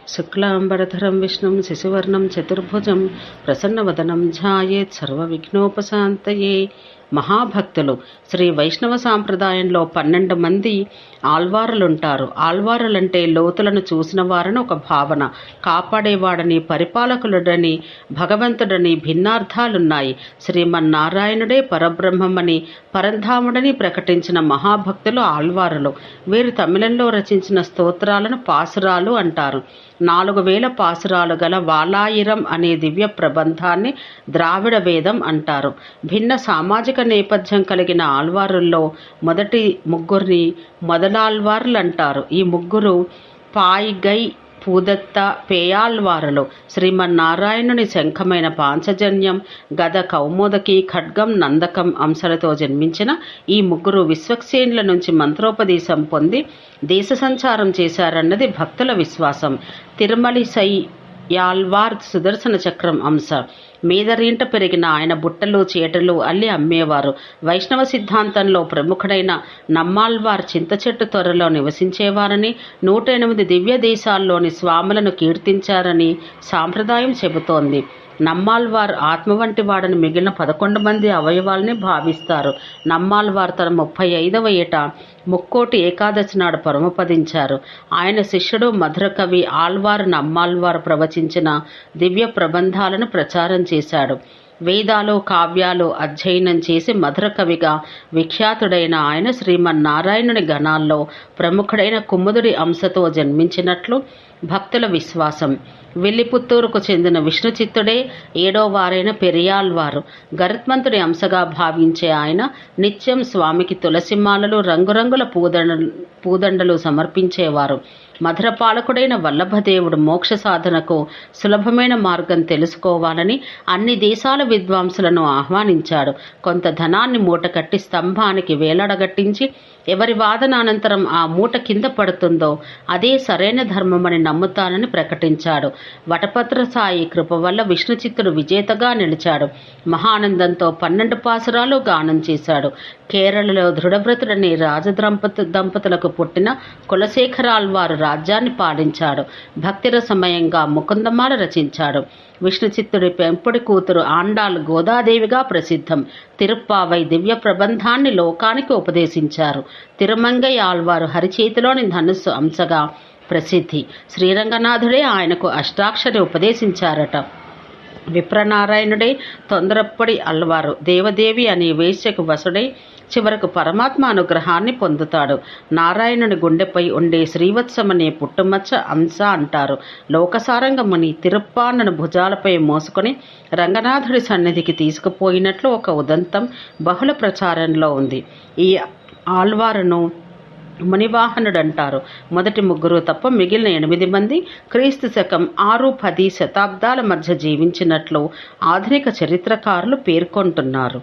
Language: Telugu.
శుక్లాంబరధరం విష్ణుం శశివర్ణం చతుర్భుజం ప్రసన్నవదనం ధ్యాయేత్ సర్వవిఘ్నోపశాంతయే. మహాభక్తులు. శ్రీ వైష్ణవ సాంప్రదాయంలో 12 మంది ఆళ్వారులుంటారు. ఆళ్వారులంటే లోతులను చూసిన వారని ఒక భావన. కాపాడేవాడని, పరిపాలకులుడని, భగవంతుడని భిన్నార్థాలున్నాయి. శ్రీమన్నారాయణుడే పరబ్రహ్మమని, పరంధాముడని ప్రకటించిన మహాభక్తులు ఆళ్వారులు. వీరు తమిళంలో రచించిన స్తోత్రాలను పాసురాలు అంటారు. 4000 పాసురాలు గల వాలాయిరం అనే దివ్య ప్రబంధాన్ని ద్రావిడ వేదం అంటారు. భిన్న సామాజిక నేపథ్యం కలిగిన ఆళ్వారుల్లో మొదటి ముగ్గురిని మొదలాళ్వార్లంటారు. ఈ ముగ్గురు పాయిగై, పూదత్త, పేయాళ్వారులు. శ్రీమన్నారాయణుని శంఖమైన పాంచజన్యం, గద, కౌమోదకి, ఖడ్గం, నందకం అంశాలతో జన్మించిన ఈ ముగ్గురు విశ్వక్సేనుల నుంచి మంత్రోపదేశం పొంది దేశ సంచారం చేశారన్నది భక్తుల విశ్వాసం. తిరుమలిసై యాళ్వార్ సుదర్శన చక్రం అంశ. మేదరింట పెరిగిన ఆయన బుట్టలు, చేటలు అల్లి అమ్మేవారు. వైష్ణవ సిద్ధాంతంలో ప్రముఖుడైన నమ్మాళ్వార్ చింత చెట్టు త్వరలో నివసించేవారని, 108 దివ్య దేశాల్లోని స్వాములను కీర్తించారని సాంప్రదాయం చెబుతోంది. నమ్మాళ్వార్ ఆత్మ వంటి వాడని మిగిలిన 11 మంది అవయవాల్ని భావిస్తారు. నమ్మాళ్వార్ తన 35వ ఏట ముక్కోటి ఏకాదశి నాడు పరమపదించారు. ఆయన శిష్యుడు మధుర కవి ఆళ్వార్ నమ్మాళ్వార్ ప్రవచించిన దివ్య ప్రబంధాలను ప్రచారం చేశాడు. వేదాలు, కావ్యాలు అధ్యయనం చేసి మధుర కవిగా విఖ్యాతుడైన ఆయన శ్రీమన్నారాయణుని గణాల్లో ప్రముఖుడైన కుముదుడి అంశతో జన్మించినట్లు భక్తుల విశ్వాసం. విల్లిపుత్తూరుకు చెందిన విష్ణుచిత్తుడే 7వ వారైన పెరియాళ్వారు. గరుత్మంతుడి అంశగా భావించే ఆయన నిత్యం స్వామికి తులసిమాలలు, రంగురంగుల పూదండలు సమర్పించేవారు. మధుర పాలకుడైన వల్లభదేవుడు మోక్ష సాధనకు సులభమైన మార్గం తెలుసుకోవాలని అన్ని దేశాల విద్వాంసులను ఆహ్వానించాడు. కొంత ధనాన్ని మూటకట్టి స్తంభానికి వేలాడగట్టించి ఎవరి వాదన అనంతరం ఆ మూట కింద పడుతుందో అదే సరైన ధర్మమని నమ్ముతానని ప్రకటించాడు. వటపత్ర సాయి కృప వల్ల విష్ణుచిత్తుడు విజేతగా నిలిచాడు. మహానందంతో 12 పాసురాలు గానం చేశాడు. కేరళలో దృఢవ్రతుడని దంపతులకు పుట్టిన కులశేఖరాళ్వారు రాజ్యాన్ని పాలించాడు. భక్తిరసమయంగా ముకుందమాల రచించాడు. విష్ణుచిత్తుడి పెంపుడి కూతురు ఆండాళ్ గోదాదేవిగా ప్రసిద్ధం. తిరుప్పావై దివ్య ప్రబంధాన్ని లోకానికి ఉపదేశించారు. తిరుమంగై ఆళ్వారు హరిచేతిలోని ధనుస్సు అంశగా ప్రసిద్ధి. శ్రీరంగనాథుడే ఆయనకు అష్టాక్షరి ఉపదేశించారట. విప్రనారాయణుడే తొందరప్పడి అల్వారు. దేవదేవి అనే వేశ్యకు వసుడై చివరకు పరమాత్మ అనుగ్రహాన్ని పొందుతాడు. నారాయణుని గుండెపై ఉండే శ్రీవత్సమనే పుట్టుమచ్చ అంశ అంటారు. లోకసారంగముని తిరుప్పాన్నను భుజాలపై మోసుకొని రంగనాథుడి సన్నిధికి తీసుకుపోయినట్లు ఒక ఉదంతం బహుళ ప్రచారంలో ఉంది. ఈ ఆళ్వారును మునివాహనుడంటారు. మొదటి ముగ్గురు తప్ప మిగిలిన 8 మంది క్రీస్తు శకం 6-10 శతాబ్దాల మధ్య జీవించినట్లు ఆధునిక చరిత్రకారులు పేర్కొంటున్నారు.